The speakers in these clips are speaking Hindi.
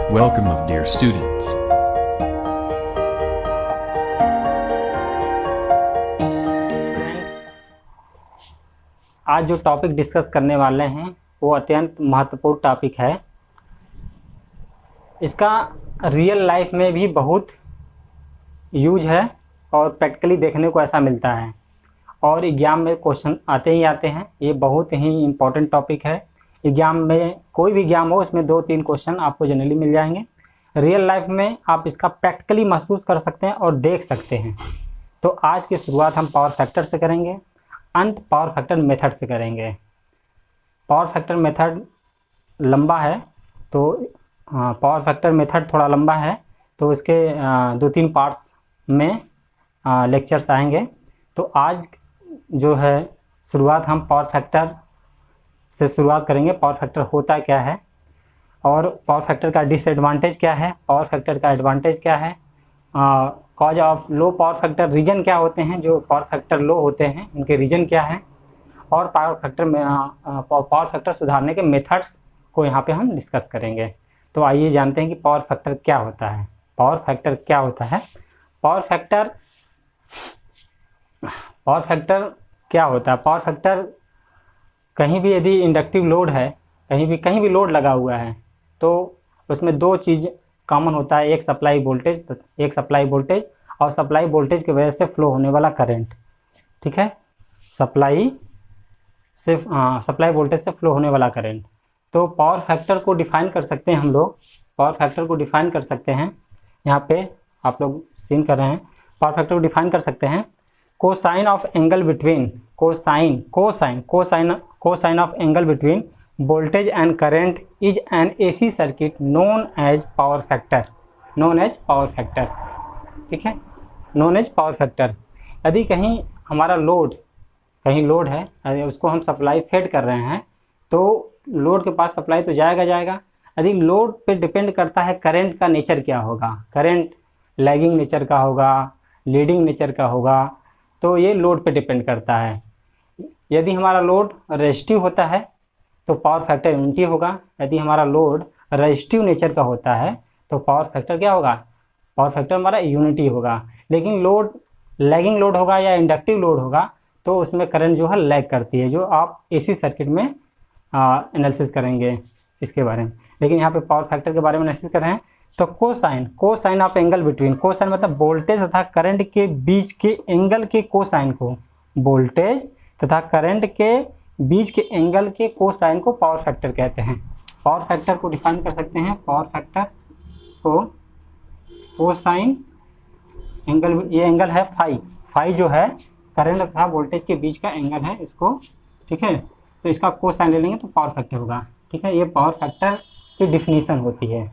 Welcome of dear students. आज जो टॉपिक डिस्कस करने वाले हैं वो अत्यंत महत्वपूर्ण टॉपिक है। इसका रियल लाइफ में भी बहुत यूज है और प्रैक्टिकली देखने को ऐसा मिलता है और एग्ज़ाम में क्वेश्चन आते ही आते हैं। ये बहुत ही इम्पोर्टेंट टॉपिक है। एग्ज़ाम में कोई भी एग्ज़ाम हो उसमें 2-3 क्वेश्चन आपको जनरली मिल जाएंगे। रियल लाइफ में आप इसका प्रैक्टिकली महसूस कर सकते हैं और देख सकते हैं। तो आज की शुरुआत हम पावर फैक्टर से करेंगे, अंत पावर फैक्टर मेथड से करेंगे। पावर फैक्टर मेथड लंबा है तो पावर फैक्टर मेथड थोड़ा लंबा है तो इसके 2-3 पार्ट्स में लेक्चर्स आएंगे। तो आज जो है शुरुआत हम पावर फैक्टर से शुरुआत करेंगे। पावर फैक्टर होता क्या है और पावर फैक्टर का डिसएडवांटेज क्या है, पावर फैक्टर का एडवांटेज क्या है, cause of low power factor, reason क्या होते हैं जो पावर फैक्टर लो होते हैं उनके रीजन क्या है, और पावर फैक्टर में पावर फैक्टर सुधारने के मेथड्स को यहाँ पे हम डिस्कस करेंगे। तो आइए जानते हैं कि पावर फैक्टर क्या होता है। पावर फैक्टर क्या होता है? पावर फैक्टर क्या होता है? पावर फैक्टर कहीं भी यदि इंडक्टिव लोड है, कहीं भी लोड लगा हुआ है तो उसमें 2 चीज़ कॉमन होता है, एक सप्लाई वोल्टेज और सप्लाई वोल्टेज की वजह से फ्लो होने वाला करंट। ठीक है, सप्लाई वोल्टेज से फ्लो होने वाला करंट। तो पावर फैक्टर को डिफाइन कर सकते हैं हम लोग। पावर फैक्टर को डिफाइन कर सकते हैं, यहाँ पे आप लोग सीन कर रहे हैं। पावर फैक्टर को डिफाइन कर सकते हैं cosine of angle between cosine of angle between voltage and current is an AC circuit known as power factor. ठीक है, नोन एज पावर फैक्टर। यदि कहीं हमारा लोड है, यदि उसको हम सप्लाई फेड कर रहे हैं तो लोड के पास सप्लाई तो जाएगा। यदि लोड पे डिपेंड करता है करंट का नेचर क्या होगा, करंट लैगिंग नेचर का होगा, लीडिंग नेचर का होगा, तो ये लोड पे डिपेंड करता है। यदि हमारा लोड रेजिस्टिव होता है तो पावर फैक्टर यूनिटी होगा। यदि हमारा लोड रेजिस्टिव नेचर का होता है तो पावर फैक्टर क्या होगा? पावर फैक्टर हमारा यूनिटी होगा। लेकिन लोड लैगिंग लोड होगा या इंडक्टिव लोड होगा तो उसमें करंट जो है लैग करती है, जो आप एसी सर्किट में एनालिसिस करेंगे इसके बारे में। लेकिन यहाँ पे पावर फैक्टर के बारे में एनालिसिस कर रहे हैं। तो cosine of angle between, cosine मतलब वोल्टेज तथा करंट के बीच के एंगल के कोसाइन को, वोल्टेज तथा करंट के बीच के एंगल के कोसाइन को पावर फैक्टर कहते हैं। पावर फैक्टर को डिफाइन कर सकते हैं, पावर फैक्टर को कोसाइन एंगल, ये एंगल है फाई जो है करंट तथा वोल्टेज के बीच का एंगल है इसको। ठीक है, तो इसका कोसाइन ले लेंगे तो पावर फैक्टर होगा। ठीक है, ये पावर फैक्टर की डिफिनीशन होती है।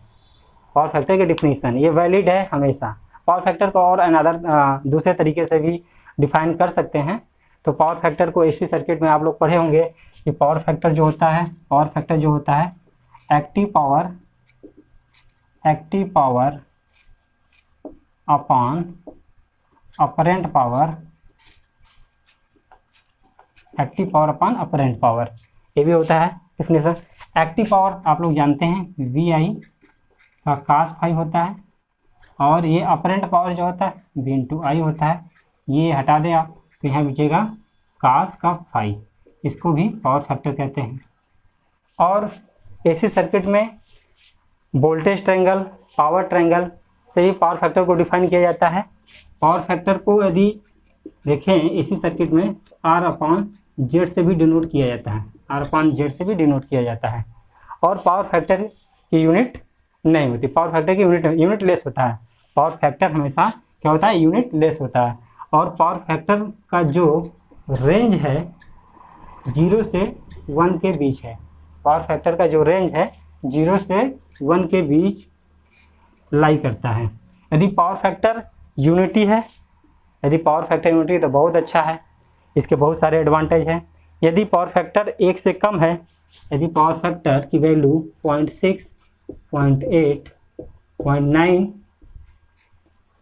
पावर फैक्टर की डिफिनीशन ये वैलिड है हमेशा। पावर फैक्टर को और अनदर दूसरे तरीके से भी डिफाइन कर सकते हैं। तो पावर फैक्टर को एसी सर्किट में आप लोग पढ़े होंगे कि पावर फैक्टर जो होता है active power upon apparent power, active power upon apparent power, ये भी होता है डिफिनेशन। एक्टिव पावर आप लोग जानते हैं VI का cos फाई होता है और ये अपरेंट पावर जो होता है V/I होता है। ये हटा दें आप तो यहाँ बचेगा cos का फाई, इसको भी पावर फैक्टर कहते हैं। और एसी सर्किट में वोल्टेज ट्रायंगल, पावर ट्रायंगल से भी पावर फैक्टर को डिफाइन किया जाता है। पावर फैक्टर को यदि देखें एसी सर्किट में R/Z से भी डिनोट किया जाता है, और पावर फैक्टर की यूनिट नहीं होती, पावर फैक्टर की यूनिट लेस होता है। पावर फैक्टर हमेशा क्या होता है? यूनिट लेस होता है। और पावर फैक्टर का जो रेंज है 0 से 1 के बीच है। पावर फैक्टर का जो रेंज है 0 से 1 के बीच लाई करता है। यदि पावर फैक्टर यूनिटी है, तो बहुत अच्छा है, इसके बहुत सारे एडवांटेज हैं। यदि पावर फैक्टर 1 से कम है, यदि पावर फैक्टर की वैल्यू 0.6, 0.8, 0.9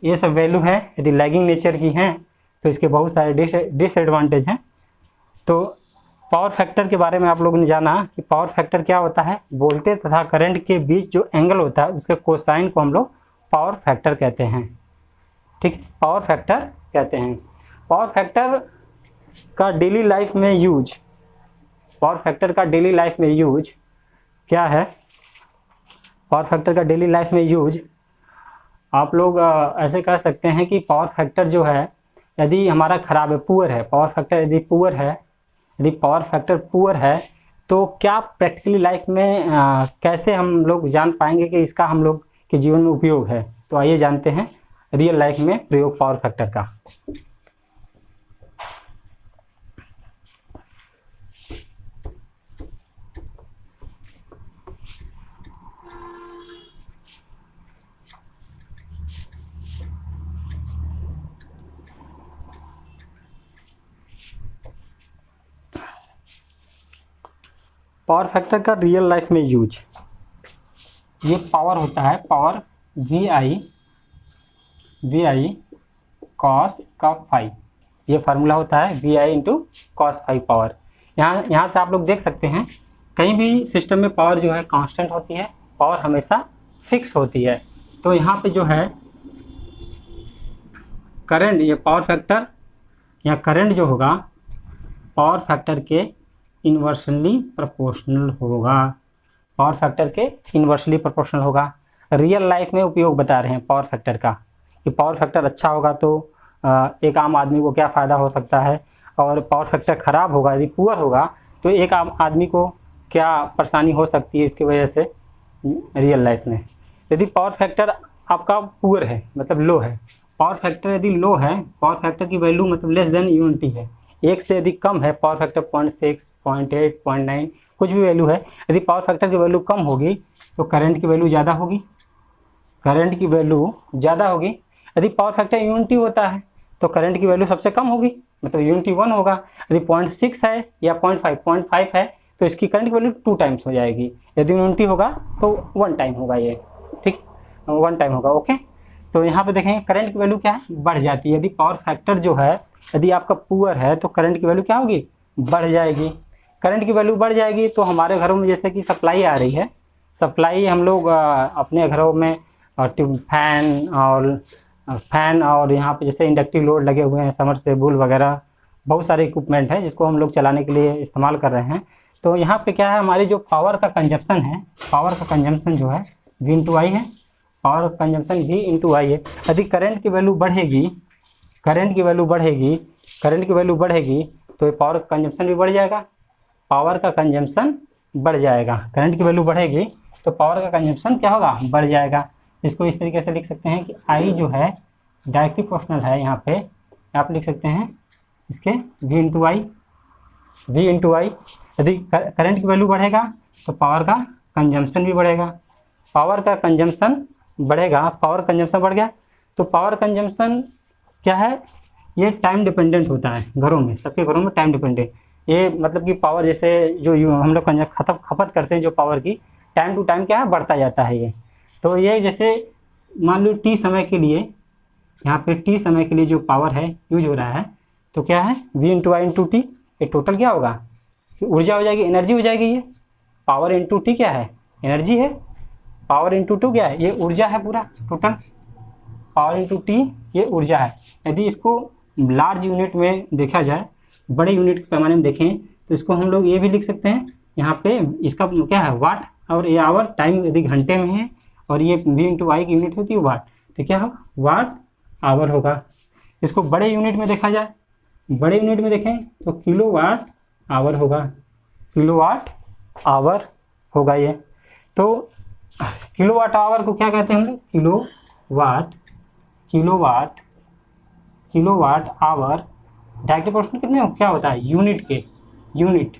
ये सब वैल्यू है, यदि लैगिंग नेचर की हैं तो इसके बहुत सारे डिसएडवांटेज हैं। तो पावर फैक्टर के बारे में आप लोगों ने जाना कि पावर फैक्टर क्या होता है। वोल्टेज तथा करंट के बीच जो एंगल होता है उसके कोसाइन को हम लोग पावर फैक्टर कहते हैं। ठीक है, पावर फैक्टर कहते हैं। पावर फैक्टर का डेली लाइफ में यूज, पावर फैक्टर का डेली लाइफ में यूज क्या है। पावर फैक्टर का डेली लाइफ में यूज आप लोग ऐसे कह सकते हैं कि पावर फैक्टर जो है यदि हमारा खराब है, पुअर है, पावर फैक्टर यदि पुअर है, यदि पावर फैक्टर पुअर है तो क्या प्रैक्टिकली लाइफ में कैसे हम लोग जान पाएंगे कि इसका हम लोग के जीवन में उपयोग है। तो आइए जानते हैं रियल लाइफ में प्रयोग पावर फैक्टर का। पावर फैक्टर का रियल लाइफ में यूज, ये पावर होता है, पावर VI cos का फाई, ये फार्मूला होता है VI into cos phi power. यहाँ से आप लोग देख सकते हैं कहीं भी सिस्टम में पावर जो है कांस्टेंट होती है, पावर हमेशा फिक्स होती है। तो यहाँ पे जो है करंट, ये पावर फैक्टर या करंट जो होगा पावर फैक्टर के इन्वर्सली प्रोपोर्शनल होगा, पावर फैक्टर के इन्वर्सली प्रोपोर्शनल होगा। रियल लाइफ में उपयोग बता रहे हैं पावर फैक्टर का कि पावर फैक्टर अच्छा होगा तो एक आम आदमी को क्या फ़ायदा हो सकता है, और पावर फैक्टर ख़राब होगा यदि पुअर होगा तो एक आम आदमी को क्या परेशानी हो सकती है इसकी वजह से रियल लाइफ में। यदि पावर फैक्टर आपका पुअर है मतलब लो है, पावर फैक्टर यदि लो है, पावर फैक्टर की वैल्यू मतलब लेस देन यूनिटी है, एक से यदि कम है, पावर फैक्टर 0.6, 0.8, 0.9 कुछ भी वैल्यू है, यदि पावर फैक्टर की वैल्यू कम होगी तो करंट की वैल्यू ज़्यादा होगी, करंट की वैल्यू ज़्यादा होगी। यदि पावर फैक्टर यूनिटी होता है तो करंट की वैल्यू सबसे कम होगी, मतलब यूनिटी 1 होगा। यदि 0.6 है या 0.5 है तो इसकी करंट की वैल्यू 2 टाइम्स हो जाएगी। यदि यूनिटी होगा तो 1 टाइम होगा, ये ठीक 1 टाइम होगा। ओके, तो यहाँ पे देखेंगे करंट की वैल्यू क्या है, बढ़ जाती है। यदि पावर फैक्टर जो है यदि आपका पुअर है तो करंट की वैल्यू क्या होगी, बढ़ जाएगी। करंट की वैल्यू बढ़ जाएगी तो हमारे घरों में जैसे कि सप्लाई आ रही है, सप्लाई हम लोग अपने घरों में फैन और यहाँ पे जैसे इंडक्टिव लोड लगे हुए हैं, समरसेबुल वगैरह बहुत सारे इक्विपमेंट हैं जिसको हम लोग चलाने के लिए इस्तेमाल कर रहे हैं। तो यहाँ पे क्या है, हमारी जो पावर का कंजप्शन है, पावर का कंजम्पशन जो है V/I है, पावर कंजम्पशन V/I है। यदि करंट की वैल्यू बढ़ेगी, करंट की वैल्यू बढ़ेगी, करंट की वैल्यू बढ़ेगी तो पावर का कंजम्पशन भी बढ़ जाएगा, पावर का कंजम्पशन बढ़ जाएगा। करंट की वैल्यू बढ़ेगी तो पावर का कंजम्पशन क्या होगा, बढ़ जाएगा। इसको इस तरीके से लिख सकते हैं कि I जो है डायरेक्टली प्रोपोर्शनल है, यहाँ पे आप लिख सकते हैं इसके V/I। यदि करंट की वैल्यू बढ़ेगा तो पावर का कंजम्पशन भी बढ़ेगा, पावर का कंजम्पशन बढ़ेगा, पावर कंजम्पशन बढ़ गया तो पावर कंजम्पशन क्या है, ये टाइम डिपेंडेंट होता है घरों में, सबके घरों में टाइम डिपेंडेंट। ये मतलब कि पावर जैसे जो हम लोग खपत करते हैं जो पावर की, टाइम टू टाइम क्या है, बढ़ता जाता है ये। तो ये जैसे मान लो T समय के लिए, यहाँ पे T समय के लिए जो पावर है यूज हो रहा है तो क्या है V/I/T, ये टोटल क्या होगा, ऊर्जा हो जाएगी, एनर्जी हो जाएगी। ये पावर इंटू T क्या है, एनर्जी है, पावर इंटू 2 क्या है, ये ऊर्जा है पूरा टोटल, पावर इंटू T ये ऊर्जा है। यदि इसको लार्ज यूनिट में देखा जाए, बड़े यूनिट के पैमाने में देखें तो इसको हम लोग ये भी लिख सकते हैं, यहाँ पे इसका क्या है वाट, और ये आवर, टाइम यदि घंटे में है और ये V/I की यूनिट होती है वाट, तो क्या होगा, वाट आवर होगा। इसको बड़े यूनिट में देखा जाए, बड़े यूनिट में देखें तो किलोवाट आवर होगा, किलोवाट आवर होगा ये। तो किलोवाट आवर को क्या कहते हैं हम लोग, किलोवाट आवर डायरेक्ट प्रोपोर्शनल कितने क्या होता है, यूनिट के, यूनिट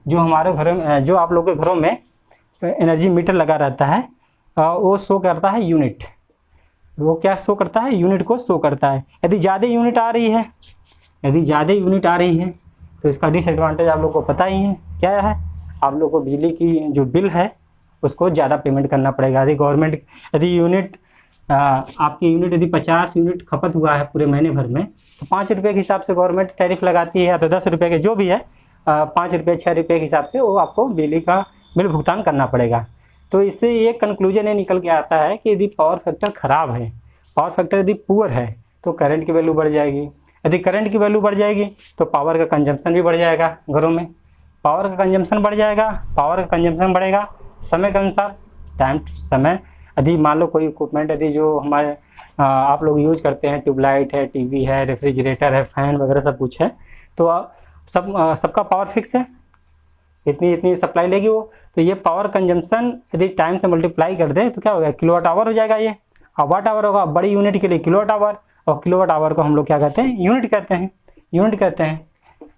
जो हमारे घरों में, जो आप लोग के घरों में एनर्जी मीटर लगा रहता है वो शो करता है यूनिट, वो क्या शो करता है, यूनिट को शो करता है। यदि ज़्यादा यूनिट आ रही है, यदि ज़्यादा यूनिट आ रही है तो इसका डिसएडवांटेज आप लोग को पता ही है क्या है, आप लोग को बिजली की जो बिल है उसको ज़्यादा पेमेंट करना पड़ेगा। यदि गवर्नमेंट, यदि यूनिट आपकी यूनिट यदि 50 यूनिट खपत हुआ है पूरे महीने भर में तो 5 रुपये के हिसाब से गवर्नमेंट टैरिफ लगाती है, या तो 10 रुपये के जो भी है ₹5 ₹6 के हिसाब से वो आपको बिजली का बिल भुगतान करना पड़ेगा। तो इससे ये कंक्लूजन ये निकल के आता है कि यदि पावर फैक्टर ख़राब है, पावर फैक्टर यदि पुअर है, तो करंट की वैल्यू बढ़ जाएगी। यदि करंट की वैल्यू बढ़ जाएगी तो पावर का कंजम्पशन भी बढ़ जाएगा घरों में। पावर का कंजम्पशन बढ़ जाएगा, पावर का कंजम्पशन बढ़ेगा समय के अनुसार, टाइम समय। यदि मान लो कोई इक्विपमेंट यदि जो हमारे आप लोग यूज करते हैं, ट्यूबलाइट है, टीवी है, रेफ्रिजरेटर है, फैन वगैरह सब कुछ है, तो सबका पावर फिक्स है, इतनी इतनी सप्लाई लेगी वो। तो ये पावर कंजम्पशन यदि टाइम से मल्टीप्लाई कर दे तो क्या होगा, किलोवाट आवर हो जाएगा ये। और वाट आवर होगा बड़ी यूनिट के लिए किलोवाट आवर, और किलोवाट आवर को हम लोग क्या कहते हैं, यूनिट कहते हैं।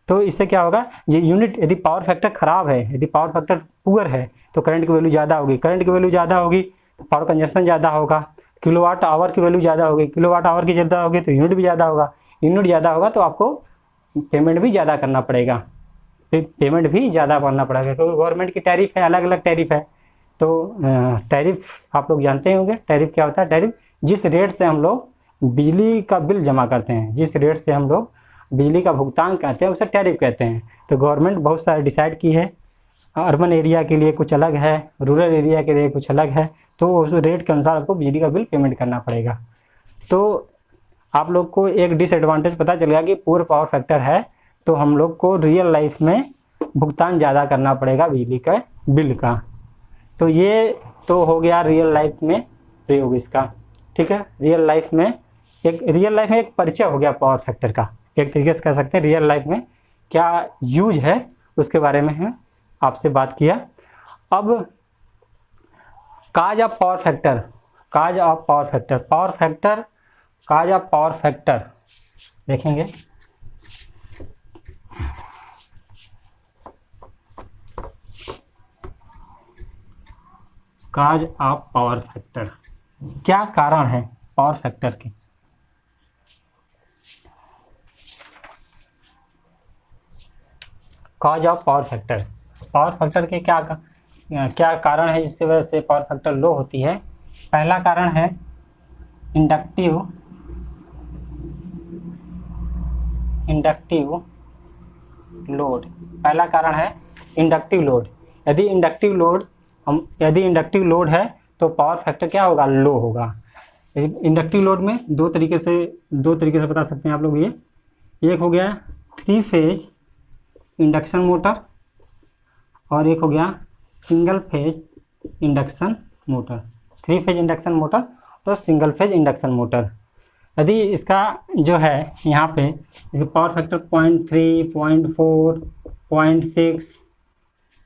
तो इससे क्या होगा, ये यूनिट यदि पावर फैक्टर ख़राब है, यदि पावर फैक्टर पुअर है, तो करंट की वैल्यू ज़्यादा होगी, करंट की वैल्यू ज़्यादा होगी तो पावर कंजम्पशन ज़्यादा होगा, किलोवाट आवर की वैल्यू ज़्यादा होगी, किलोवाट आवर की ज़्यादा होगी तो यूनिट भी ज़्यादा होगा, यूनिट ज़्यादा होगा तो आपको पेमेंट भी ज़्यादा करना पड़ेगा, पेमेंट भी ज़्यादा करना पड़ेगा, क्योंकि गवर्नमेंट की टैरिफ है, अलग अलग टैरिफ है। तो टैरिफ आप लोग जानते होंगे, टैरिफ क्या होता है। टैरिफ जिस रेट से हम लोग बिजली का बिल जमा करते हैं, जिस रेट से हम लोग बिजली का भुगतान करते हैं उसे टैरिफ कहते हैं। तो गवर्नमेंट बहुत सारे डिसाइड की है, अर्बन एरिया के लिए कुछ अलग है, रूरल एरिया के लिए कुछ अलग है, तो उस रेट के अनुसार आपको बिजली का बिल पेमेंट करना पड़ेगा। तो आप लोग को एक डिसएडवांटेज पता चल गया कि पुअर पावर फैक्टर है तो हम लोग को रियल लाइफ में भुगतान ज़्यादा करना पड़ेगा बिजली का बिल का। तो ये तो हो गया रियल लाइफ में प्रयोग इसका, ठीक है। रियल लाइफ में एक परिचय हो गया पावर फैक्टर का, एक तरीके से कह सकते हैं रियल लाइफ में क्या यूज है उसके बारे में हम आपसे बात किया। अब काज ऑफ पावर फैक्टर देखेंगे। काज ऑफ पावर फैक्टर, क्या कारण है पावर फैक्टर के। कॉज ऑफ पावर फैक्टर के क्या कारण है जिसकी वजह से पावर फैक्टर लो होती है। पहला कारण है इंडक्टिव लोड। पहला कारण है इंडक्टिव लोड। यदि इंडक्टिव लोड है तो पावर फैक्टर क्या होगा, लो होगा। इंडक्टिव लोड में दो तरीके से बता सकते हैं आप लोग। ये एक हो गया 3 फेज इंडक्शन मोटर और एक हो गया single phase induction motor. 3 phase induction motor और सिंगल फेज इंडक्शन मोटर। यदि इसका जो है यहाँ पे पावर फैक्टर 0.3, 0.4, 0.6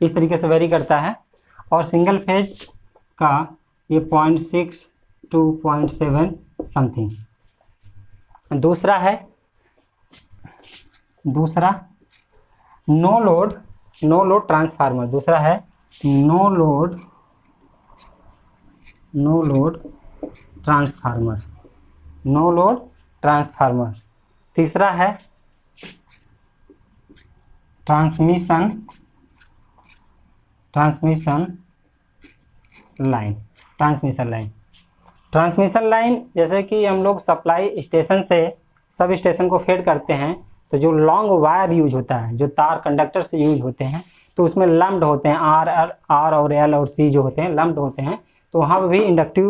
इस तरीके से वेरी करता है, और सिंगल फेज का ये 0.6 to 0.7 समथिंग। दूसरा नो लोड ट्रांसफार्मर। दूसरा है नो लोड ट्रांसफार्मर। तीसरा है ट्रांसमिशन लाइन। जैसे कि हम लोग सप्लाई स्टेशन से सब स्टेशन को फेड करते हैं, तो जो लॉन्ग वायर यूज होता है, जो तार कंडक्टर से यूज होते हैं, तो उसमें लम्प्ड होते हैं, आर और एल और सी जो होते हैं लम्प्ड होते हैं। तो वहाँ पर भी इंडक्टिव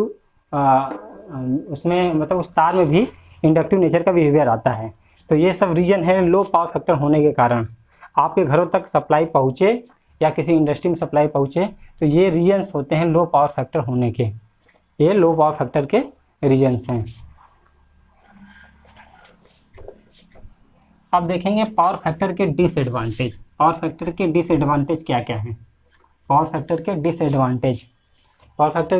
उसमें मतलब उस तार में भी इंडक्टिव नेचर का बिहेवियर आता है। तो ये सब रीजन है लो पावर फैक्टर होने के कारण। आपके घरों तक सप्लाई पहुँचे या किसी इंडस्ट्री में सप्लाई पहुँचे, तो ये रीजन्स होते हैं लो पावर फैक्टर होने के। ये लो पावर फैक्टर के रीजन्स हैं। अब देखेंगे पावर फैक्टर के डिसएडवांटेज। पावर फैक्टर के डिसएडवांटेज क्या क्या हैं। पावर फैक्टर के डिसएडवांटेज फर्स्ट,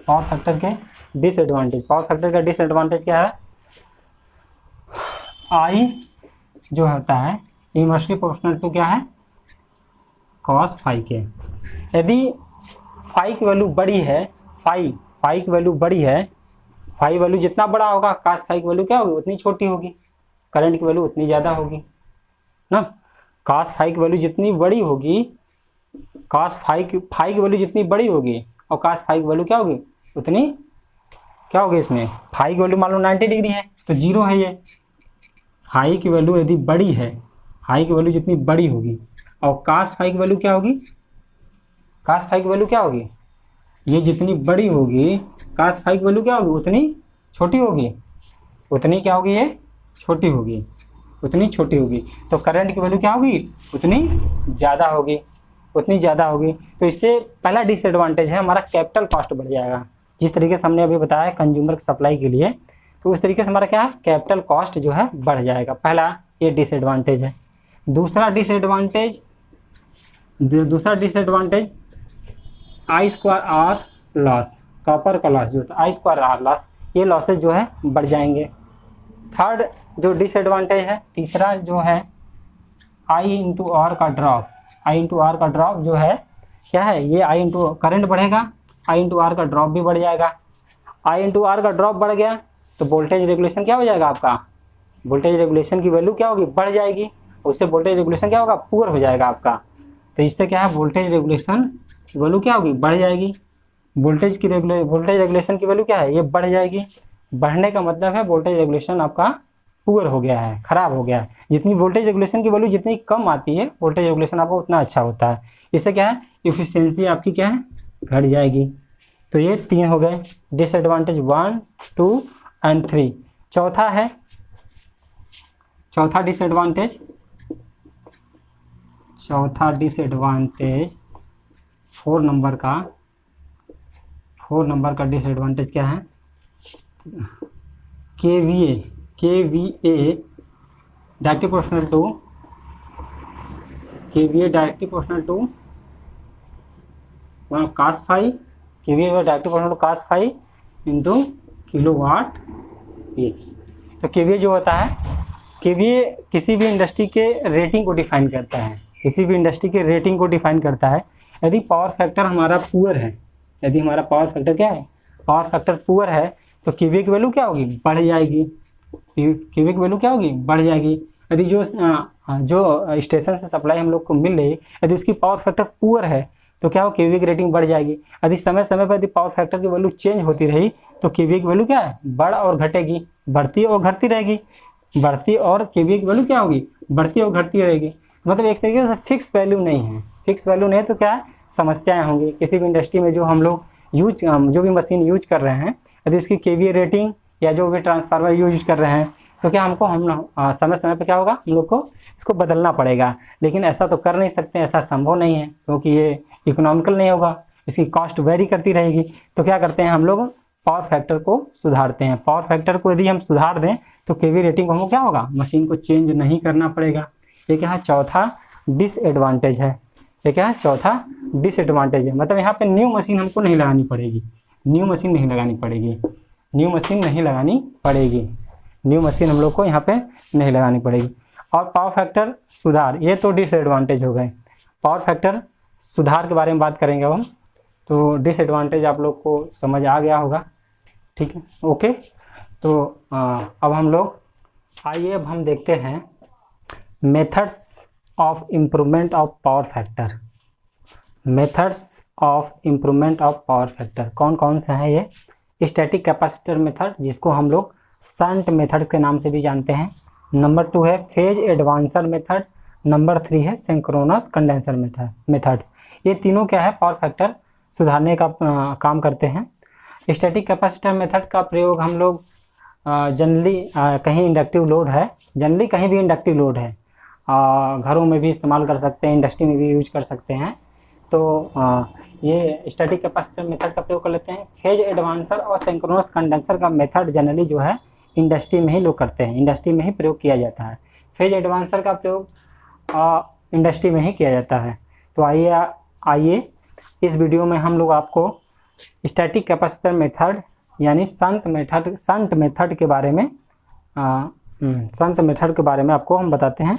पावर फैक्टर के डिसएडवांटेज क्या है। आई जो होता है इनवर्सली प्रोपोर्शनल टू क्या है, cos फाई के। यदि फाई की वैल्यू बड़ी है, फाई की वैल्यू बड़ी है, फाई वैल्यू जितना बड़ा होगा cos फाई की वैल्यू क्या होगी, उतनी छोटी होगी, करंट की वैल्यू उतनी ज़्यादा होगी ना। cos फाई की वैल्यू जितनी बड़ी होगी cos फाई की वैल्यू जितनी बड़ी होगी और cos फाई की वैल्यू क्या होगी उतनी क्या होगी, इसमें फाई की वैल्यू मान लो 90 डिग्री है तो 0 है ये। फाई की वैल्यू यदि बड़ी है, फाई की वैल्यू जितनी बड़ी होगी और cos फाई की वैल्यू क्या होगी, cos फाई की वैल्यू क्या होगी, ये जितनी बड़ी होगी cos फाई की वैल्यू क्या होगी उतनी छोटी होगी, उतनी क्या होगी, ये छोटी होगी, उतनी छोटी होगी। तो करंट की वैल्यू क्या होगी उतनी ज़्यादा होगी, उतनी ज़्यादा होगी। तो इससे पहला डिसएडवांटेज है हमारा कैपिटल कॉस्ट बढ़ जाएगा। जिस तरीके से हमने अभी बताया कंज्यूमर सप्लाई के लिए, तो उस तरीके से हमारा क्या है कैपिटल कॉस्ट जो है बढ़ जाएगा। पहला ये डिसएडवांटेज है। दूसरा डिसएडवांटेज I²R लॉस, कॉपर का लॉस जो होता है I²R लॉस, ये लॉसेज जो है बढ़ जाएंगे। थर्ड जो डिसएडवांटेज है, तीसरा जो है I/R का ड्रॉप, I/R का ड्रॉप जो है क्या है, ये करंट बढ़ेगा, I/R का ड्रॉप भी बढ़ जाएगा। I/R का ड्रॉप बढ़ गया तो वोल्टेज रेगुलेशन क्या हो जाएगा आपका, वोल्टेज रेगुलेशन की वैल्यू क्या होगी बढ़ जाएगी, उससे वोल्टेज रेगुलेशन क्या होगा पुअर हो जाएगा आपका। तो इससे क्या है वोल्टेज रेगुलेशन की वैल्यू क्या होगी बढ़ जाएगी, वोल्टेज रेगुलेशन की वैल्यू क्या है ये बढ़ जाएगी। बढ़ने का मतलब है वोल्टेज रेगुलेशन आपका पुअर हो गया है, खराब हो गया है। जितनी वोल्टेज रेगुलेशन की वैल्यू जितनी कम आती है वोल्टेज रेगुलेशन आपको उतना अच्छा होता है। इससे क्या है इफिशियंसी आपकी क्या है घट जाएगी। तो ये 3 हो गए डिसएडवांटेज 1, 2 एंड 3। चौथा है, चौथा डिसएडवांटेज 4 नंबर का डिसएडवांटेज क्या है, KVA directly proportional to cos phi, KVA directly proportional to cos phi into kilowatt ये। तो KVA जो होता है, KVA किसी भी इंडस्ट्री के रेटिंग को डिफाइन करता है, किसी भी इंडस्ट्री के रेटिंग को डिफाइन करता है। यदि पावर फैक्टर हमारा पुअर है, यदि हमारा पावर फैक्टर क्या है, पावर फैक्टर पुअर है तो KVA की वैल्यू क्या होगी बढ़ जाएगी, KVA की वैल्यू क्या होगी बढ़ जाएगी। यदि जो स्टेशन से सप्लाई हम लोग को मिल रही है यदि उसकी पावर फैक्टर पुअर है तो क्या हो KVA की रेटिंग बढ़ जाएगी। यदि समय समय पर यदि पावर फैक्टर की वैल्यू चेंज होती रही तो KVA की वैल्यू क्या है बढ़ और घटेगी, बढ़ती और घटती रहेगी, बढ़ती और KVA की वैल्यू क्या होगी बढ़ती और घटती रहेगी। मतलब एक तरीके से फिक्स वैल्यू नहीं है, फिक्स वैल्यू नहीं है तो क्या है समस्याएं होंगी। किसी भी इंडस्ट्री में जो हम लोग जो भी मशीन यूज कर रहे हैं यदि उसकी KVA रेटिंग या जो भी ट्रांसफार्मर यूज कर रहे हैं तो क्या हमको समय समय पे क्या होगा हम लोग को इसको बदलना पड़ेगा। लेकिन ऐसा तो कर नहीं सकते, ऐसा संभव नहीं है क्योंकि ये इकोनॉमिकल नहीं होगा, इसकी कॉस्ट वेरी करती रहेगी। तो क्या करते हैं हम लोग पावर फैक्टर को सुधारते हैं। पावर फैक्टर को यदि हम सुधार दें तो KVA रेटिंग को हमको क्या होगा मशीन को चेंज नहीं करना पड़ेगा। ये क्या है चौथा डिसएडवांटेज है, ये क्या है चौथा डिसएडवांटेज है। मतलब यहाँ पे न्यू मशीन हमको नहीं लगानी पड़ेगी, न्यू मशीन नहीं लगानी हम लोग को यहाँ पे नहीं लगानी पड़ेगी। और पावर फैक्टर सुधार, ये तो डिसएडवांटेज हो गए। पावर फैक्टर सुधार के बारे में बात करेंगे हम, तो डिसएडवांटेज आप लोग को समझ आ गया होगा, ठीक है ओके। तो अब हम देखते हैं methods of improvement of power factor. Methods of improvement of power factor कौन कौन से हैं ये, स्टैटिक कैपेसिटर मेथड जिसको हम लोग शंट मेथड के नाम से भी जानते हैं। नंबर 2 है फेज एडवांसर मेथड। नंबर 3 है सिंक्रोनस कंडेंसर मेथड। ये तीनों क्या है पावर फैक्टर सुधारने का काम करते हैं। स्टैटिक कैपेसिटर मेथड का प्रयोग हम लोग जनरली कहीं इंडक्टिव लोड है, जनरली कहीं भी इंडक्टिव लोड है घरों में भी इस्तेमाल कर सकते हैं, इंडस्ट्री में भी यूज कर सकते हैं। तो ये स्टैटिक कैपेसिटर मेथड का प्रयोग कर लेते हैं। फेज एडवांसर और सिंक्रोनस कंडेंसर का मेथड जनरली जो है इंडस्ट्री में ही लोग करते हैं, इंडस्ट्री में ही प्रयोग किया जाता है। फेज एडवांसर का प्रयोग इंडस्ट्री में ही किया जाता है। तो आइए इस वीडियो में हम लोग आपको स्टैटिक कैपेसिटर मेथड यानी शंट मेथड के बारे में आपको हम बताते हैं।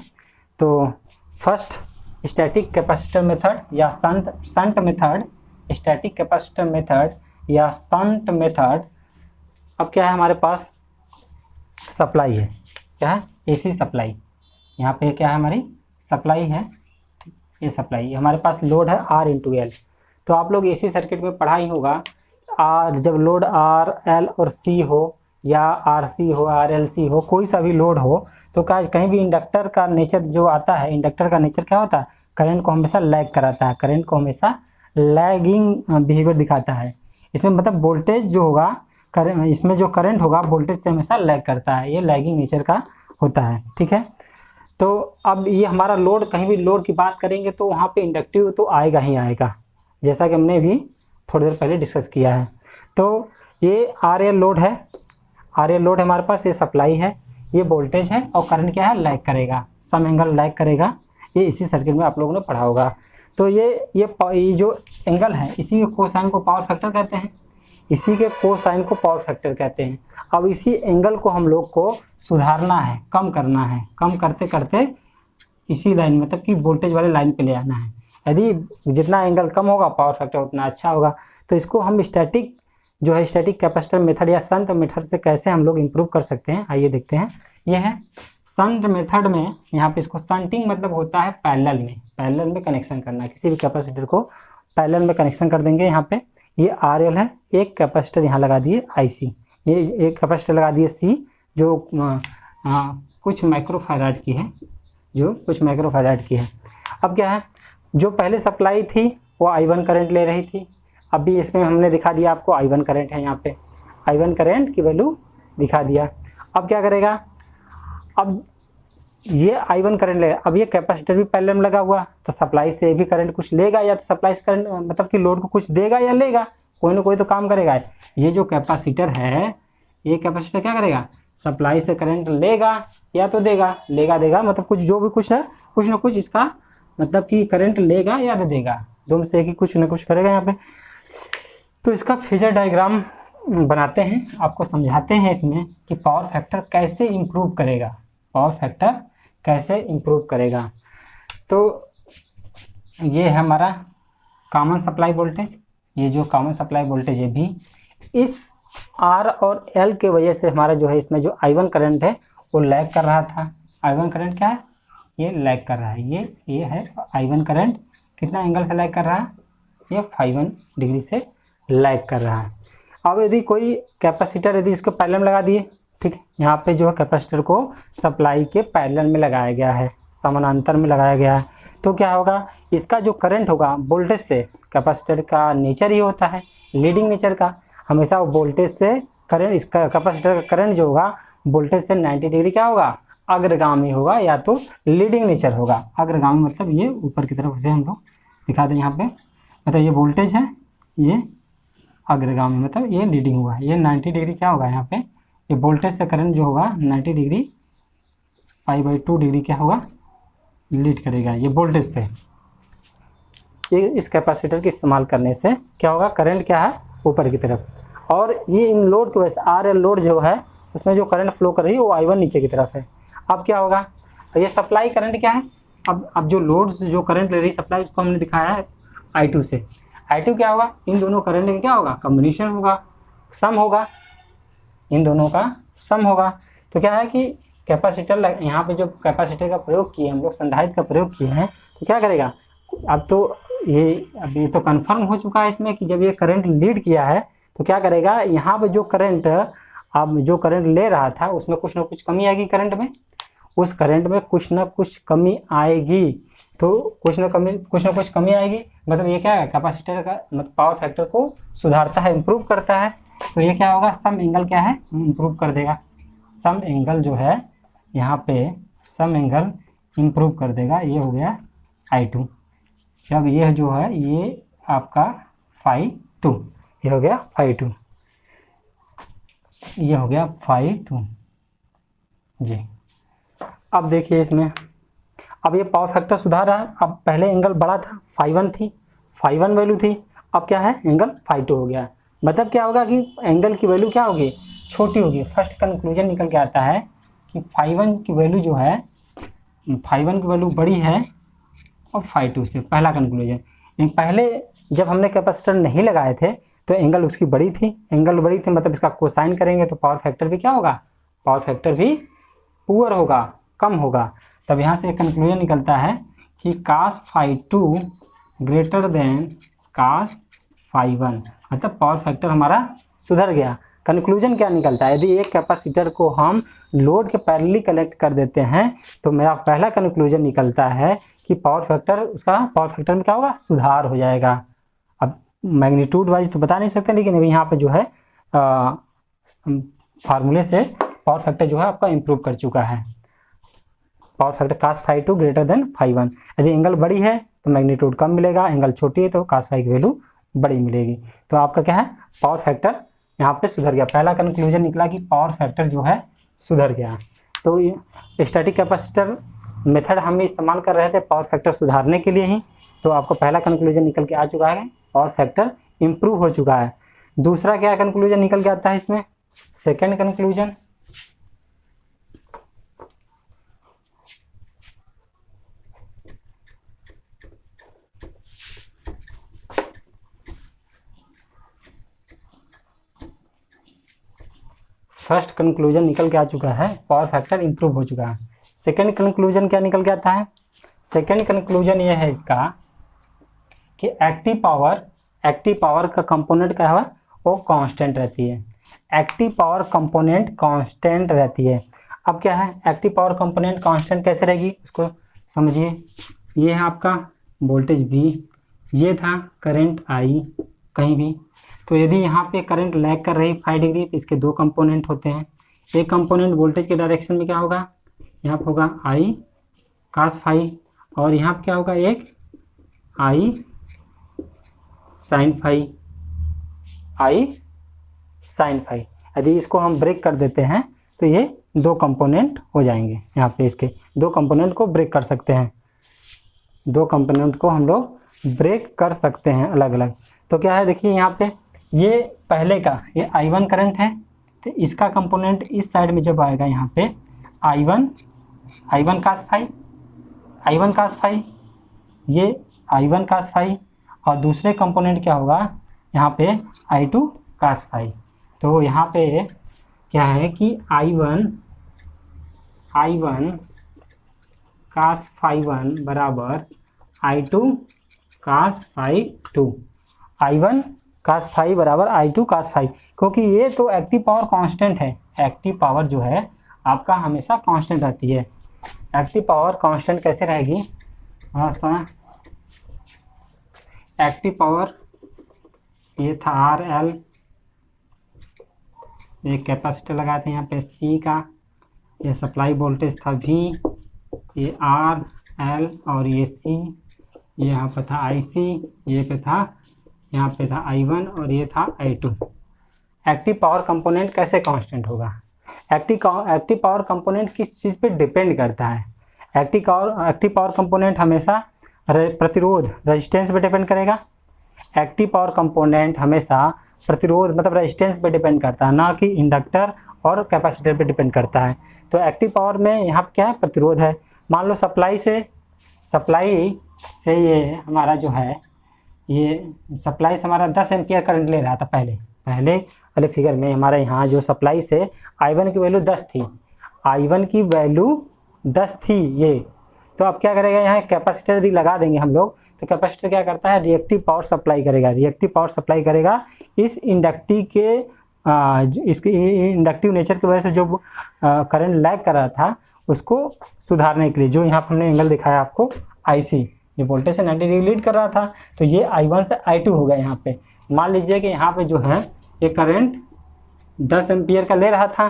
तो फर्स्ट स्टैटिक कैपेसिटर मेथड या shunt method, static capacitor method या शंट मेथड। अब क्या है हमारे पास सप्लाई है, क्या है AC सप्लाई। यहाँ पे क्या है हमारी सप्लाई है, ये सप्लाई, हमारे पास लोड है R इंटू एल। तो आप लोग AC सर्किट में पढ़ा ही होगा, जब लोड R, L और C हो या RC हो, RLC हो, कोई सा भी लोड हो, तो कहीं भी इंडक्टर का नेचर जो आता है, इंडक्टर का नेचर क्या होता है, करंट को हमेशा लैग कराता है, करंट को हमेशा लैगिंग बिहेवियर दिखाता है। इसमें मतलब वोल्टेज जो होगा, इसमें जो करंट होगा वोल्टेज से हमेशा लैग करता है, ये लैगिंग नेचर का होता है। ठीक है, तो अब ये हमारा लोड, कहीं भी लोड की बात करेंगे तो वहाँ पे इंडक्टिव तो आएगा ही आएगा, जैसा कि हमने भी थोड़ी देर पहले डिस्कस किया है। तो ये RL लोड है, RL लोड हमारे पास, ये सप्लाई है, ये वोल्टेज है, और करंट क्या है, लैग करेगा, सम एंगल लैग करेगा। ये इसी सर्किट में आप लोगों ने पढ़ा होगा। तो ये जो एंगल है, इसी के कोसाइन को पावर फैक्टर कहते हैं, इसी के कोसाइन को पावर फैक्टर कहते हैं। अब इसी एंगल को हम लोग को सुधारना है, कम करना है, कम करते करते इसी लाइन, मतलब कि वोल्टेज वाले लाइन पे ले आना है। यदि जितना एंगल कम होगा पावर फैक्टर उतना अच्छा होगा। तो इसको हम स्टैटिक जो है, स्टैटिक कैपेसिटर मेथड या शंट मेथड से कैसे हम लोग इम्प्रूव कर सकते हैं, आइए देखते हैं। ये है शंट मेथड में, यहाँ पे इसको शंटिंग मतलब होता है पैरेलल में कनेक्शन करना। किसी भी कैपेसिटर को पैरेलल में कनेक्शन कर देंगे। यहाँ पे ये RL है, एक कैपेसिटर यहाँ लगा दिए IC, ये एक कैपेसिटर लगा दिए C, जो कुछ माइक्रोफैराड की है, अब क्या है, जो पहले सप्लाई थी वो I1 करंट ले रही थी। अभी इसमें हमने दिखा दिया आपको I1 करंट है, यहाँ पे I1 करंट की वैल्यू दिखा दिया। अब क्या करेगा, अब ये I1 करंट ले, अब ये कैपेसिटर भी पैरेलल में लगा हुआ, तो सप्लाई से भी करंट कुछ लेगा, या तो सप्लाई से करंट मतलब कि लोड को कुछ देगा या लेगा, कोई ना कोई तो काम करेगा। ये जो कैपेसिटर है, ये कैपेसिटर क्या करेगा, सप्लाई से करंट लेगा या तो देगा, देगा मतलब कुछ जो भी कुछ है, कुछ ना कुछ इसका मतलब कि करंट लेगा या तो देगा, दोनों से एक ही कुछ ना कुछ करेगा यहाँ पे। तो इसका फेजर डायग्राम बनाते हैं, आपको समझाते हैं इसमें कि पावर फैक्टर कैसे इम्प्रूव करेगा। तो ये है हमारा कॉमन सप्लाई वोल्टेज, ये जो कॉमन सप्लाई वोल्टेज है भी, इस R और L के वजह से हमारा जो है, इसमें जो I1 करंट है वो लैग कर रहा था। I1 करंट क्या है, ये लैग कर रहा है, ये है I1 करंट, कितना एंगल से लैग कर रहा है, ये 51 डिग्री से लैग कर रहा है। अब यदि कोई कैपेसिटर यदि इसको पैरेलल में लगा दिए, ठीक है, यहाँ पे जो है कैपेसिटर को सप्लाई के पैरेलल में लगाया गया है, समानांतर में लगाया गया है, तो क्या होगा, इसका जो करंट होगा वोल्टेज से, कैपेसिटर का नेचर ही होता है लीडिंग नेचर का, हमेशा वोल्टेज से करंट, इसका कैपेसिटर का करंट जो होगा वोल्टेज से 90 डिग्री क्या होगा, अग्रगामी होगा, या तो लीडिंग नेचर होगा। अग्रगामी मतलब ये ऊपर की तरफ से हम लोग दिखा दें यहाँ पे, मतलब ये वोल्टेज है, ये अग्रगामी मतलब ये लीडिंग हुआ है, ये 90 डिग्री क्या होगा, यहाँ पे ये वोल्टेज से करंट जो होगा 90 डिग्री π/2 डिग्री क्या होगा, लीड करेगा ये वोल्टेज से। ये इस कैपेसिटर के इस्तेमाल करने से क्या होगा, करंट क्या है ऊपर की तरफ, और ये इन लोड की वजह से RL लोड जो है उसमें जो करंट फ्लो कर रही है वो I1 नीचे की तरफ है। अब क्या होगा, ये सप्लाई करंट क्या है, अब जो लोड से जो करंट ले रही सप्लाई, उसको हमने दिखाया है I2 से। I2 क्या होगा, इन दोनों करंट का क्या होगा, कॉम्बिनेशन होगा, सम होगा, इन दोनों का सम होगा। तो क्या है कि कैपेसिटर, यहाँ पे जो कैपेसिटर का प्रयोग किए हम लोग, संधारित्र का प्रयोग किए हैं, तो क्या करेगा, अब तो ये तो कन्फर्म हो चुका है इसमें कि जब ये करंट लीड किया है तो क्या करेगा, यहाँ पे जो करंट, अब जो करंट ले रहा था उसमें कुछ ना कुछ कमी आएगी, करंट में, उस करंट में कुछ ना कुछ कमी आएगी, तो कुछ ना कुछ कमी आएगी, मतलब ये क्या है, कैपेसिटर का मतलब पावर फैक्टर को सुधारता है, इम्प्रूव करता है। तो ये क्या होगा, सम एंगल क्या है, इम्प्रूव कर देगा, सम एंगल जो है यहाँ पे सम एंगल इम्प्रूव कर देगा। ये हो गया I2, जब ये जो है ये आपका φ2, ये हो गया φ2, ये हो गया φ2 जी। अब देखिए इसमें, अब ये पावर फैक्टर सुधार रहा है, अब पहले एंगल बड़ा था, φ1 थी, φ1 वैल्यू थी, अब क्या है, एंगल φ2 हो गया। मतलब क्या होगा कि एंगल की वैल्यू क्या होगी, छोटी होगी। फर्स्ट कंक्लूजन निकल के आता है कि φ1 की वैल्यू जो है, φ1 की वैल्यू बड़ी है और φ2 से, पहला कंक्लूजन। पहले जब हमने कैपेसिटर नहीं लगाए थे तो एंगल उसकी बड़ी थी, मतलब इसका कोसाइन करेंगे तो पावर फैक्टर भी क्या होगा, पावर फैक्टर भी पुअर होगा, कम होगा। तब यहाँ से एक कंक्लूजन निकलता है कि cos phi 2 greater than cos phi 1, मतलब पावर फैक्टर हमारा सुधर गया। कंक्लूजन क्या निकलता है, यदि एक कैपेसिटर को हम लोड के पैरेलली कनेक्ट कर देते हैं तो मेरा पहला कंक्लूजन निकलता है कि पावर फैक्टर में क्या होगा, सुधार हो जाएगा। अब मैग्नीट्यूड वाइज तो बता नहीं सकते, लेकिन अभी यहाँ पे जो है फार्मूले से पावर फैक्टर जो है आपका इम्प्रूव कर चुका है। Power factor cos phi 2 greater than phi 1, यदि एंगल बड़ी है तो मैग्नीट्यूड कम मिलेगा, एंगल छोटी है तो cos phi की वैल्यू बड़ी मिलेगी। तो आपका क्या है, पावर फैक्टर यहाँ पे सुधर गया। पहला कंक्लूजन निकला कि पावर फैक्टर जो है सुधर गया। तो ये स्टैटिक कैपेसिटर मेथड हम इस्तेमाल कर रहे थे पावर फैक्टर सुधारने के लिए ही। तो आपको पहला कंक्लूजन निकल के आ चुका है, पावर फैक्टर इम्प्रूव हो चुका है। दूसरा क्या कंक्लूजन निकल के आता है इसमें, सेकेंड कंक्लूजन, फर्स्ट कंक्लूजन निकल के आ चुका है, पावर फैक्टर इम्प्रूव हो चुका है। सेकेंड कंक्लूजन क्या निकल के आता है, सेकेंड कंक्लूजन ये है इसका कि एक्टिव पावर का कंपोनेंट क्या है, वो कांस्टेंट रहती है। एक्टिव पावर कंपोनेंट कांस्टेंट रहती है। अब क्या है, एक्टिव पावर कंपोनेंट कांस्टेंट कैसे रहेगी उसको समझिए। ये है आपका वोल्टेज V, ये था करंट I कहीं भी। तो यदि यहाँ पे करंट लैग कर रही 5 डिग्री तो इसके दो कंपोनेंट होते हैं। एक कंपोनेंट वोल्टेज के डायरेक्शन में क्या होगा, यहाँ पे होगा I cos phi, और यहाँ पे क्या होगा, एक I sin phi, I sin phi। यदि इसको हम ब्रेक कर देते हैं तो ये दो कंपोनेंट हो जाएंगे। यहाँ पे इसके दो कंपोनेंट को ब्रेक कर सकते हैं, दो कंपोनेंट को हम लोग ब्रेक कर सकते हैं अलग अलग। तो क्या है, देखिए यहाँ पे ये पहले का ये I1 करंट है, तो इसका कंपोनेंट इस साइड में जब आएगा यहाँ पे I1 cos phi, ये I1 cos phi, और दूसरे कंपोनेंट क्या होगा यहाँ पे I2 cos phi। तो यहाँ पे क्या है कि I1 cos phi 1 बराबर I2 cos phi 2, I1 cos phi बराबर I2 cos phi, क्योंकि ये तो एक्टिव पावर कांस्टेंट है। एक्टिव पावर जो है आपका हमेशा कांस्टेंट रहती है। एक्टिव पावर कांस्टेंट कैसे रहेगी, थोड़ा सा एक्टिव पावर ये था RL, एक कैपेसिटर लगाते हैं यहाँ पे C का, ये सप्लाई वोल्टेज था V, ये RL और ये C, ये यहाँ पे था IC, ये पे था यहाँ पे था I1 और ये था I2। एक्टिव पावर कंपोनेंट कैसे कांस्टेंट होगा, एक्टिव पावर कंपोनेंट किस चीज़ पे डिपेंड करता है। एक्टिव पावर कंपोनेंट हमेशा प्रतिरोध रेजिस्टेंस पे डिपेंड करेगा। एक्टिव पावर कंपोनेंट हमेशा प्रतिरोध मतलब रेजिस्टेंस पे डिपेंड करता है, ना कि इंडक्टर और कैपेसिटर पे डिपेंड करता है। तो एक्टिव पावर में यहाँ पे क्या है, प्रतिरोध है। मान लो सप्लाई से ये हमारा जो है, ये सप्लाई से हमारा 10 एम्पियर करंट ले रहा था पहले वाले फिगर में। हमारे यहाँ जो सप्लाई से I1 की वैल्यू 10 थी, I1 की वैल्यू 10 थी ये। तो अब क्या करेगा, यहाँ कैपेसिटर यदि लगा देंगे हम लोग, तो कैपेसिटर क्या करता है, रिएक्टिव पावर सप्लाई करेगा। इस इंडक्टिव के इसके इंडक्टिव नेचर की वजह से जो करंट लैग कर रहा था उसको सुधारने के लिए, जो यहाँ पर हमने एंगल दिखाया आपको IC, जो वोल्टेज से 90 डिग्री लीड कर रहा था, तो ये I1 से I2 हो गया। यहाँ पे मान लीजिए कि यहाँ पे जो है ये करंट 10 एम्पियर का ले रहा था,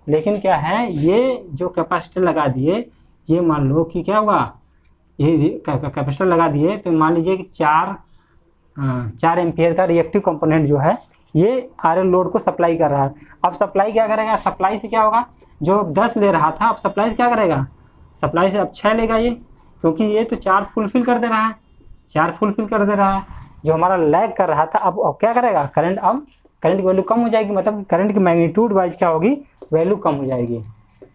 लेकिन क्या है, ये जो कैपेसिटर लगा दिए, ये मान लो कि क्या हुआ, ये कैपेसिटर लगा दिए तो मान लीजिए कि 4 एम्पियर का रिएक्टिव कंपोनेंट जो है ये RL लोड को सप्लाई कर रहा है। अब सप्लाई क्या करेगा, सप्लाई से क्या होगा, जो 10 ले रहा था अब सप्लाई से क्या करेगा, सप्लाई से अब 6 लेगा ये, क्योंकि ये तो 4 फुलफिल कर दे रहा है, जो हमारा लैग कर रहा था। अब क्या करेगा, करंट की वैल्यू कम हो जाएगी, मतलब करंट की मैग्नीट्यूड वाइज क्या होगी, वैल्यू कम हो जाएगी।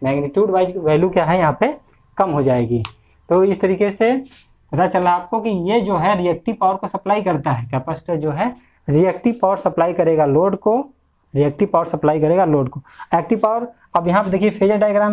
मैग्नीट्यूड वाइज वैल्यू क्या है यहाँ पे, कम हो जाएगी। तो इस तरीके से पता चला आपको कि ये जो है रिएक्टिव पावर को सप्लाई करता है। कैपेसिटर जो है रिएक्टिव पावर सप्लाई करेगा लोड को, एक्टिव पावर। अब यहाँ पे देखिए फेजर डायग्राम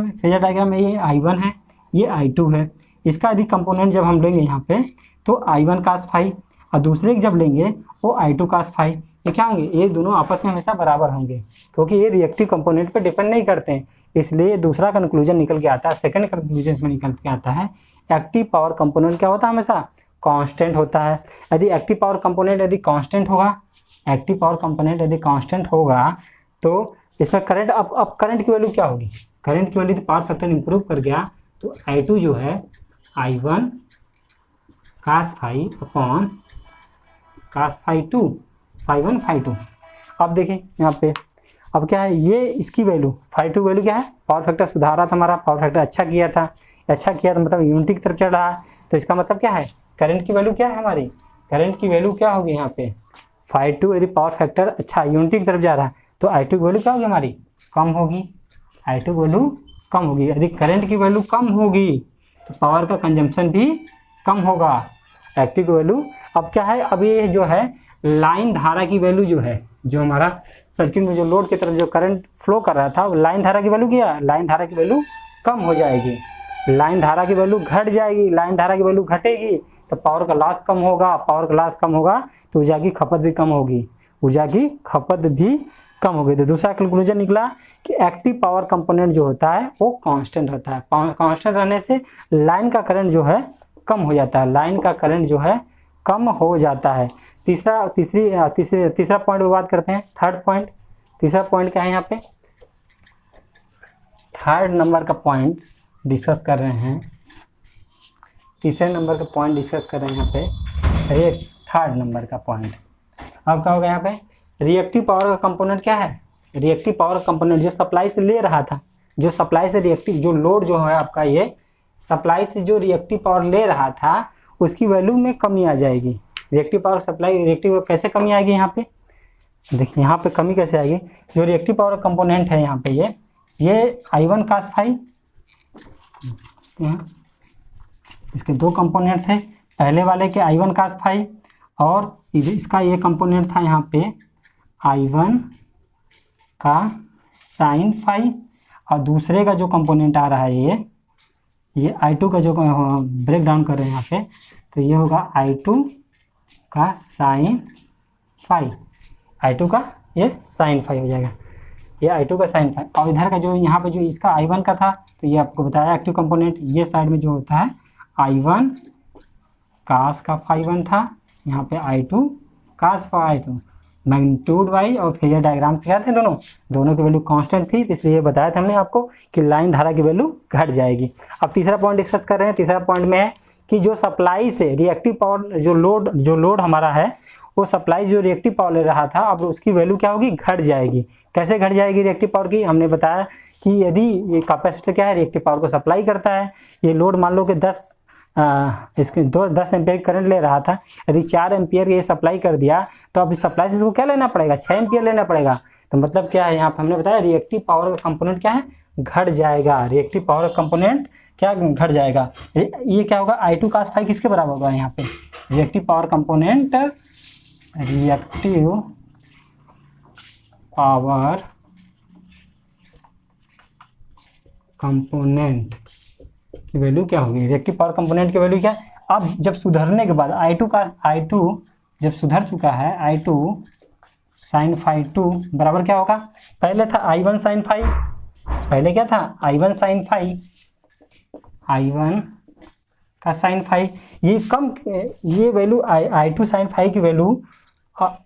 में ये I1 है, ये I2 है, इसका यदि कंपोनेंट जब हम लेंगे यहाँ पे तो I1 cos फाई और दूसरे जब लेंगे वो I2 cos फाई, ये क्या होंगे, ये दोनों आपस में हमेशा बराबर होंगे क्योंकि ये रिएक्टिव कंपोनेंट पे डिपेंड नहीं करते हैं। इसलिए दूसरा कंक्लूजन निकल के आता है, सेकंड कंक्लूजन में निकल के आता है एक्टिव पावर कंपोनेंट क्या होता है, हमेशा कांस्टेंट होता है। यदि एक्टिव पावर कंपोनेंट यदि कांस्टेंट होगा, एक्टिव पावर कंपोनेंट यदि कांस्टेंट होगा तो इसमें करंट, अब करंट की वैल्यू क्या होगी, करंट की वैल्यू तो पावर फैक्टर इंप्रूव कर गया तो I2 जो है I1 cos phi upon cos phi 2 phi 1 phi 2। अब देखिए यहाँ पे अब क्या है, ये इसकी वैल्यू फाई 2 वैल्यू क्या है, पावर फैक्टर सुधारा था हमारा, पावर फैक्टर अच्छा किया था, अच्छा किया तो मतलब यूनिटी की तरफ चढ़ रहा है, तो इसका मतलब क्या है, करंट की वैल्यू क्या है हमारी, करंट की वैल्यू क्या होगी यहाँ पे फाई 2 यदि पावर फैक्टर अच्छा यूनिटी की तरफ जा रहा है तो I2 की वैल्यू क्या होगी हमारी, कम होगी, I2 की वैल्यू कम होगी। यदि करंट की वैल्यू कम होगी तो पावर का कंजम्पशन भी कम होगा, एक्टिव की वैल्यू। अब क्या है, अब ये जो है लाइन धारा की वैल्यू जो है, जो हमारा सर्किट में जो लोड की तरफ जो करंट फ्लो कर रहा था, लाइन धारा की वैल्यू क्या, लाइन धारा की वैल्यू कम हो जाएगी, लाइन धारा की वैल्यू घट जाएगी, लाइन धारा की वैल्यू घटेगी तो पावर का लॉस कम होगा, पावर का लॉस कम होगा तो ऊर्जा की खपत भी कम होगी, ऊर्जा की खपत भी कम हो गई। तो दूसरा कंक्लूजन निकला कि एक्टिव पावर कंपोनेंट जो होता है वो कांस्टेंट होता है, कांस्टेंट रहने से लाइन का करंट जो है कम हो जाता है, लाइन का करंट जो है कम हो जाता है। तीसरा पॉइंट पे बात करते हैं, थर्ड पॉइंट। तीसरा पॉइंट क्या है यहाँ पे, थर्ड नंबर का पॉइंट डिस्कस कर रहे हैं, तीसरे नंबर का पॉइंट डिस्कस कर रहे हैं यहाँ पे, थर्ड नंबर का पॉइंट। अब क्या होगा यहाँ पे, रिएक्टिव पावर का कंपोनेंट क्या है, रिएक्टिव पावर कंपोनेंट जो सप्लाई से ले रहा था, जो सप्लाई से रिएक्टिव जो लोड जो है आपका, ये सप्लाई से जो रिएक्टिव पावर ले रहा था उसकी वैल्यू में कमी आ जाएगी। रिएक्टिव पावर सप्लाई, रिएक्टिव कैसे कमी आएगी यहाँ पे, देखिए यहाँ पे कमी कैसे आएगी, जो रिएक्टिव पावर कंपोनेंट है यहाँ पे ये I1 cos फाई, इसके दो कंपोनेंट थे, पहले वाले के I1 cos फाई और इसका ये कंपोनेंट था यहाँ पे I1 का साइन फाई, और दूसरे का जो कंपोनेंट आ रहा है ये I2 का जो ब्रेक डाउन कर रहे हैं यहाँ पे, तो ये होगा I2 का साइन फाई, I2 का ये साइन फाई हो जाएगा, ये I2 का साइन फाई। और इधर का जो यहाँ पे जो इसका I1 का था, तो ये आपको बताया एक्टिव कंपोनेंट, ये साइड में जो होता है I1 cos का फाई 1 था, यहाँ पे I2 cos phi 2, magnitude Y और फेजर डायग्राम से क्या थे, दोनों की वैल्यू कांस्टेंट थी, इसलिए ये बताया था हमने आपको कि लाइन धारा की वैल्यू घट जाएगी। अब तीसरा पॉइंट डिस्कस कर रहे हैं। तीसरा पॉइंट में है कि जो सप्लाई से रिएक्टिव पावर जो लोड हमारा है वो सप्लाई जो रिएक्टिव पावर ले रहा था, अब उसकी वैल्यू क्या होगी, घट जाएगी। कैसे घट जाएगी रिएक्टिव पावर की, हमने बताया कि यदि ये कैपेसिटर क्या है, रिएक्टिव पावर को सप्लाई करता है, ये लोड मान लो कि 10 एम्पियर करंट ले रहा था, यदि 4 एम्पियर ये सप्लाई कर दिया तो अब इस सप्लाई से इसको क्या लेना पड़ेगा, 6 एम्पियर लेना पड़ेगा। तो मतलब क्या है, यहाँ पर हमने बताया रिएक्टिव पावर का कंपोनेंट क्या है, घट जाएगा, रिएक्टिव पावर का कंपोनेंट क्या घट जाएगा। ये क्या होगा, I2 cos फाई किसके बराबर होगा, यहाँ पे reactive power component, reactive power component की वैल्यू क्या होगी, रिएक्टिव पावर कंपोनेंट की वैल्यू क्या है। अब जब सुधरने के बाद I2 जब सुधर चुका है, I2 साइन फाई 2 बराबर क्या होगा, पहले था I1 साइन फाई, पहले क्या था I1 साइन फाई, I1 का साइन फाई, ये वैल्यू I2 साइन फाई की वैल्यू,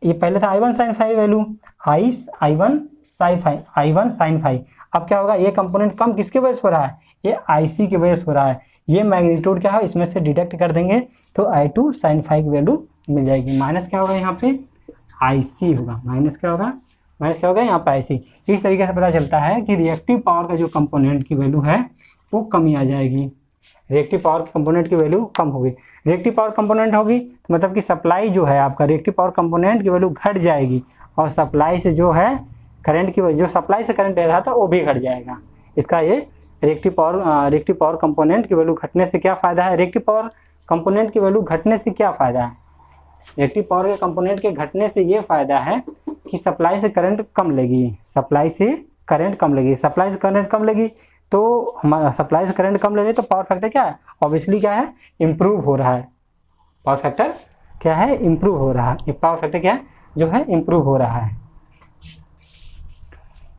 ये पहले था I1 sine phi value, I1 sine phi. अब क्या होगा, ये कंपोनेंट कम किसके वजह से हो रहा है, ये IC की वजह से हो रहा है। ये मैग्नीट्यूड क्या है, इसमें से डिडक्ट कर देंगे तो I2 साइन फाई की वैल्यू मिल जाएगी। माइनस क्या होगा यहाँ पे, IC होगा, माइनस क्या होगा यहाँ पे IC। इस तरीके से पता चलता है कि रिएक्टिव पावर का जो कंपोनेंट की वैल्यू है वो कमी आ जाएगी, रिएक्टिव पावर कंपोनेंट की वैल्यू कम होगी। रिएक्टिव पावर कंपोनेंट होगी तो मतलब कि सप्लाई जो है आपका, रिएक्टिव पावर कंपोनेंट की वैल्यू घट जाएगी और सप्लाई से जो है करंट की वजह, जो सप्लाई से करंट ले रहा था वो भी घट जाएगा। इसका ये रिएक्टिव पावर कंपोनेंट की वैल्यू घटने से क्या फ़ायदा है, रिएक्टिव पावर कंपोनेंट की वैल्यू घटने से क्या फ़ायदा है, रिएक्टिव पावर के कंपोनेंट के घटने से ये फ़ायदा है कि सप्लाई से करंट कम लेगी, सप्लाई से करंट कम लेगी तो हमारा सप्लाई से करंट कम ले रहे हैं तो पावर फैक्टर क्या है, ऑब्वियसली क्या है, इम्प्रूव हो रहा है। पावर फैक्टर क्या है, इम्प्रूव हो रहा है। पावर फैक्टर क्या है, जो है इम्प्रूव हो रहा है।